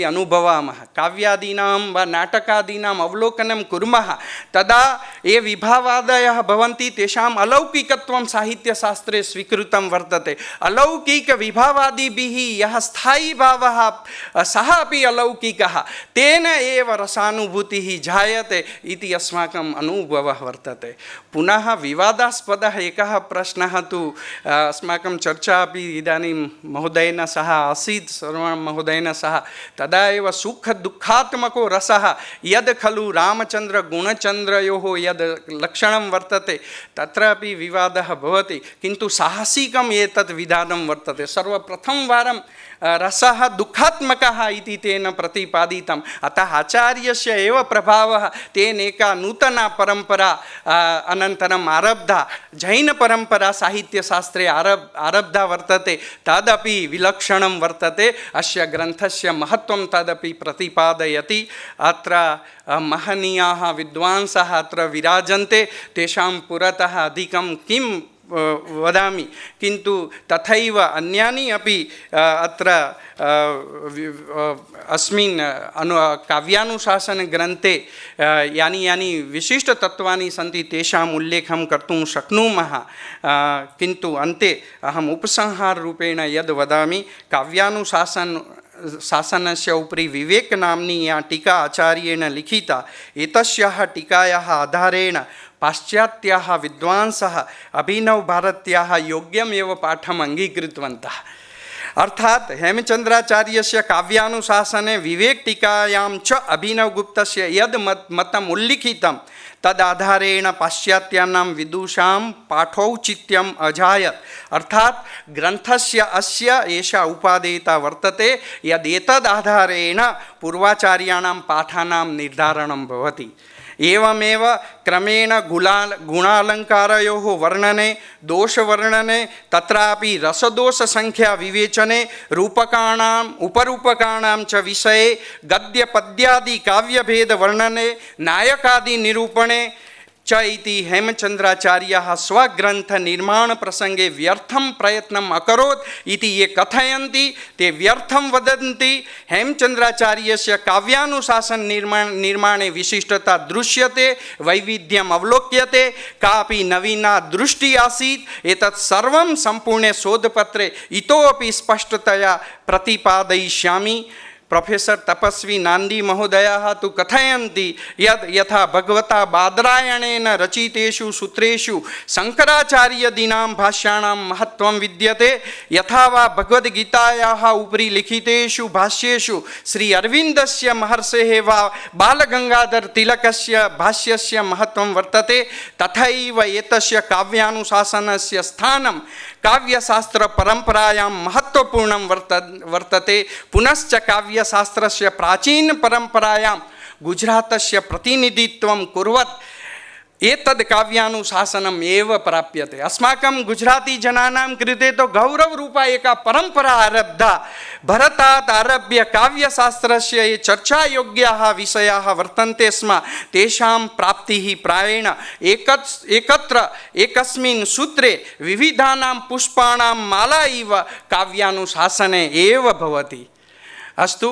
अनुभवामः काव्यादीनां वा नाटकादीनाम् अवलोकनं कुर्मः तदा ये विभावादयः भवन्ति तेषाम् अलौकिकत्वं साहित्यशास्त्रे स्वीकृतं वर्तते। अलौकिकविभावादिभिः यः स्थायी भावः सः अपि अलौकिकः, तेन एव रसानुभूतिः जायते इति अस्माकम् अनुभवः वर्तते। पुनः विवादास्पदः एकः प्रश्नः तु अस्माकं चर्चा अपि इदानीं महोदयेन सह आसीत्, सर्वं महोदयेन सह। तदा एव सुख दुःखात्मको रसः यद् खलु रामचन्द्र गुणचन्द्रयोः यद् लक्षणं वर्तते तत्रापि विवादः भवति, किन्तु साहसिकम् एतत् विधानं वर्तते। सर्वप्रथमवारं रसः दुःखात्मकः इति तेन प्रतिपादितम्। अतः आचार्यस्य एव प्रभावः, तेन एका नूतना परम्परा अनन्तरम् आरब्धा, जैनपरम्परा साहित्यशास्त्रे आरब्धा वर्तते, तदपि विलक्षणं वर्तते। अस्य ग्रन्थस्य महत्त्वं तदपि प्रतिपादयति। अत्र महनीयाः विद्वांसः अत्र विराजन्ते, तेषां पुरतः अधिकं किं वदामि, किन्तु तथैव अन्यानि अपि अत्र अस्मिन् काव्यानुशासनग्रन्थे यानि विशिष्टतत्त्वानि सन्ति तेषाम् उल्लेखं कर्तुं शक्नुमः। किन्तु अन्ते अहम् उपसंहाररूपेण यद् वदामि, शासनस्य उपरि विवेकनाम्नी या टीका आचार्येण लिखिता, एतस्याः टीकायाः आधारेण पाश्चात्याः विद्वांसः अभिनवभारत्याः योग्यमेव पाठम् अङ्गीकृतवन्तः। अर्थात् हेमचन्द्राचार्यस्य काव्यानुशासने विवेकटीकायां च अभिनवगुप्तस्य यद् मतम् उल्लिखितं तदाधारेण पाश्चात्यानां विदुषां पाठौचित्यम् अजायत्। अर्थात् ग्रन्थस्य अस्य एषा उपादेयता वर्तते यदेतदाधारेण पूर्वाचार्याणां पाठानां निर्धारणं भवति। एवमेव क्रमेण गुणालङ्कारयोः वर्णने, दोषवर्णने, तत्रापि रसदोषसंख्या विवेचने, रूपकाणाम् उपरूपकाणां च विषये, गद्यपद्यादि काव्यभेदवर्णने, नायकादिनिरूपणे च इति हेमचन्द्राचार्यः स्वग्रन्थनिर्माणप्रसङ्गे व्यर्थं प्रयत्नम् अकरोत् इति ये कथयन्ति ते व्यर्थं वदन्ति। हेमचन्द्राचार्यस्य काव्यानुशासन निर्माणे विशिष्टता दृश्यते, वैविध्यम् अवलोक्यते, कापि नवीना दृष्टिः आसीत्। एतत् सर्वं सम्पूर्णे शोधपत्रे इतोपि स्पष्टतया प्रतिपादयिष्यामि। प्रोफेसर तपस्वी नान्दी महोदयाः तु कथयन्ति यद् यथा भगवता बादरायणेन रचितेषु सूत्रेषु शङ्कराचार्यदीनां भाष्याणां महत्त्वं विद्यते, यथा वा भगवद्गीतायाः उपरि लिखितेषु भाष्येषु श्री अरविन्दस्य महर्षेः वा बालगङ्गाधरतिलकस्य भाष्यस्य महत्त्वं वर्तते, तथैव एतस्य काव्यानुशासनस्य स्थानं काव्यशास्त्रपरम्परायां महत्त्वपूर्णं वर्तते। पुनश्च काव्यशास्त्रस्य प्राचीनपरम्परायां गुजरातस्य प्रतिनिधित्वं कुर्वत् एतद् काव्यानुशासनम् एव प्राप्यते। अस्माकं गुजरातीजनानां कृते तो गौरवरूपा एका परम्परा आरब्धा। भरतात् आरभ्य काव्यशास्त्रस्य ये चर्चायोग्याः विषयाः वर्तन्ते स्म, तेषां प्राप्तिः प्रायेण एकत्र एकस्मिन् सूत्रे विविधानां पुष्पाणां माला इव काव्यानुशासने एव भवति। अस्तु,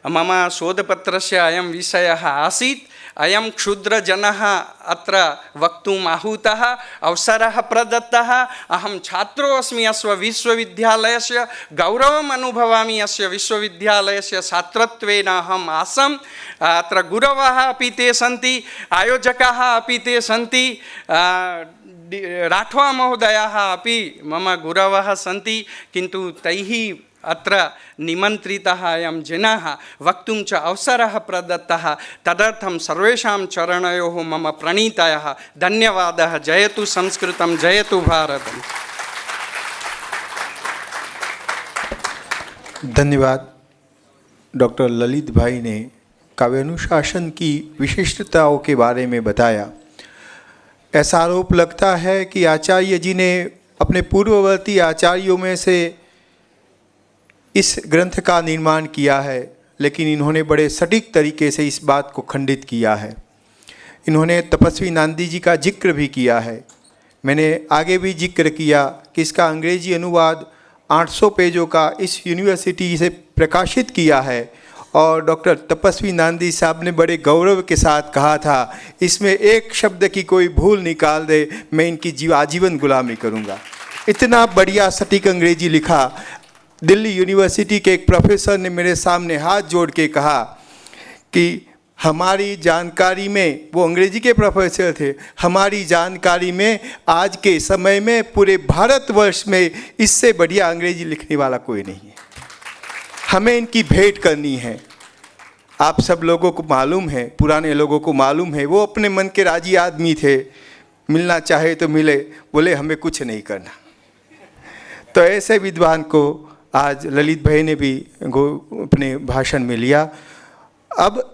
मम शोधपत्रस्य अयं विषयः आसीत्। अयं क्षुद्रजनः अत्र वक्तुम् आहूतः, अवसरः प्रदत्तः। अहं छात्रो अस्मि अस्य विश्वविद्यालयस्य, गौरवम् अनुभवामि अस्य विश्वविद्यालयस्य छात्रत्वेन अहम् आसम्। अत्र गुरवः अपि ते सन्ति, आयोजकाः अपि ते सन्ति, राठवा महोदयाः अपि मम गुरवः सन्ति, किन्तु तैः अत्र निमन्त्रिताः अयं जनाः वक्तुं च अवसरः प्रदत्तः। तदर्थं सर्वेषां चरणयोः मम प्रणीतायाः धन्यवादः। जयतु संस्कृतं, जयतु भारतम्। धन्यवाद। डॉक्टर ललित भाई ने काव्यानुशासन की विशिष्टताओं के बारे में बताया। ऐसा आरोप लगता है कि आचार्य जी ने अपने पूर्ववर्ती आचार्यों में से इस ग्रंथ का निर्माण किया है, लेकिन इन्होंने बड़े सटीक तरीके से इस बात को खंडित किया है। इन्होंने तपस्वी नांदी जी का जिक्र भी किया है। मैंने आगे भी जिक्र किया कि इसका अंग्रेजी अनुवाद 800 पेजों का इस यूनिवर्सिटी से प्रकाशित किया है और डॉक्टर तपस्वी नांदी साहब ने बड़े गौरव के साथ कहा था, इसमें एक शब्द की कोई भूल निकाल दे मैं इनकी आजीवन गुलामी करूँगा। इतना बढ़िया सटीक अंग्रेजी लिखा। दिल्ली यूनिवर्सिटी के एक प्रोफेसर ने मेरे सामने हाथ जोड़ के कहा कि हमारी जानकारी में, वो अंग्रेजी के प्रोफेसर थे, हमारी जानकारी में आज के समय में पूरे भारतवर्ष में इससे बढ़िया अंग्रेजी लिखने वाला कोई नहीं है। हमें इनकी भेंट करनी है। आप सब लोगों को मालूम है, पुराने लोगों को मालूम है, वो अपने मन के राजी आदमी थे, मिलना चाहे तो मिले, बोले हमें कुछ नहीं करना। तो ऐसे विद्वान को आज ललित भाई ने भी अपने भाषण में लिया। अब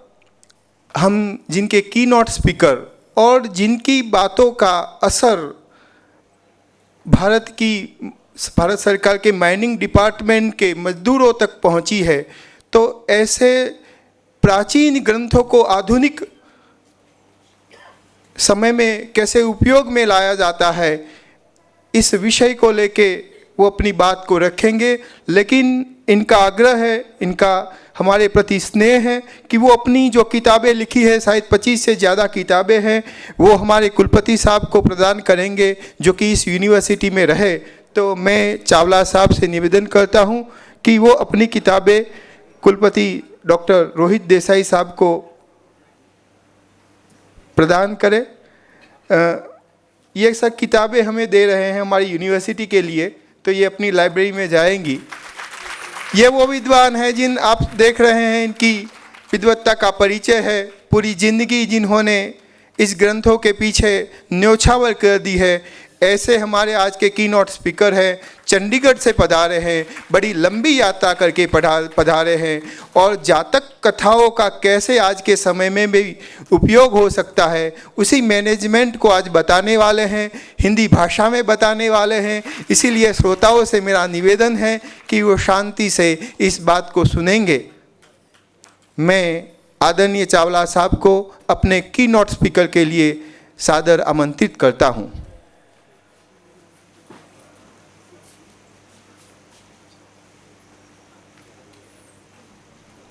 हम जिनके की नॉट स्पीकर और जिनकी बातों का असर भारत सरकार के माइनिंग डिपार्टमेंट के मजदूरों तक पहुंची है, तो ऐसे प्राचीन ग्रंथों को आधुनिक समय में कैसे उपयोग में लाया जाता है, इस विषय को लेके वो अपनी बात को रखेंगे। लेकिन इनका आग्रह है, इनका हमारे प्रति स्नेह है कि वो अपनी जो किताबें लिखी है, शायद 25 से ज़्यादा किताबें हैं, वो हमारे कुलपति साहब को प्रदान करेंगे जो कि इस यूनिवर्सिटी में रहे। तो मैं चावला साहब से निवेदन करता हूँ कि वो अपनी किताबें कुलपति डॉक्टर रोहित देसाई साहब को प्रदान करें। ये सब किताबें हमें दे रहे हैं हमारी यूनिवर्सिटी के लिए, तो ये अपनी लाइब्रेरी में जाएंगी। ये वो विद्वान हैं जिन आप देख रहे हैं, इनकी विद्वत्ता का परिचय है। पूरी जिंदगी जिन्होंने इस ग्रंथों के पीछे न्योछावर कर दी है। ऐसे हमारे आज के की नॉट स्पीकर हैं, चंडीगढ़ से पधारे हैं, बड़ी लंबी यात्रा करके पधारे हैं, और जातक कथाओं का कैसे आज के समय में भी उपयोग हो सकता है उसी मैनेजमेंट को आज बताने वाले हैं, हिंदी भाषा में बताने वाले हैं। इसीलिए श्रोताओं से मेरा निवेदन है कि वो शांति से इस बात को सुनेंगे। मैं आदरणीय चावला साहब को अपने की नॉट स्पीकर के लिए सादर आमंत्रित करता हूँ।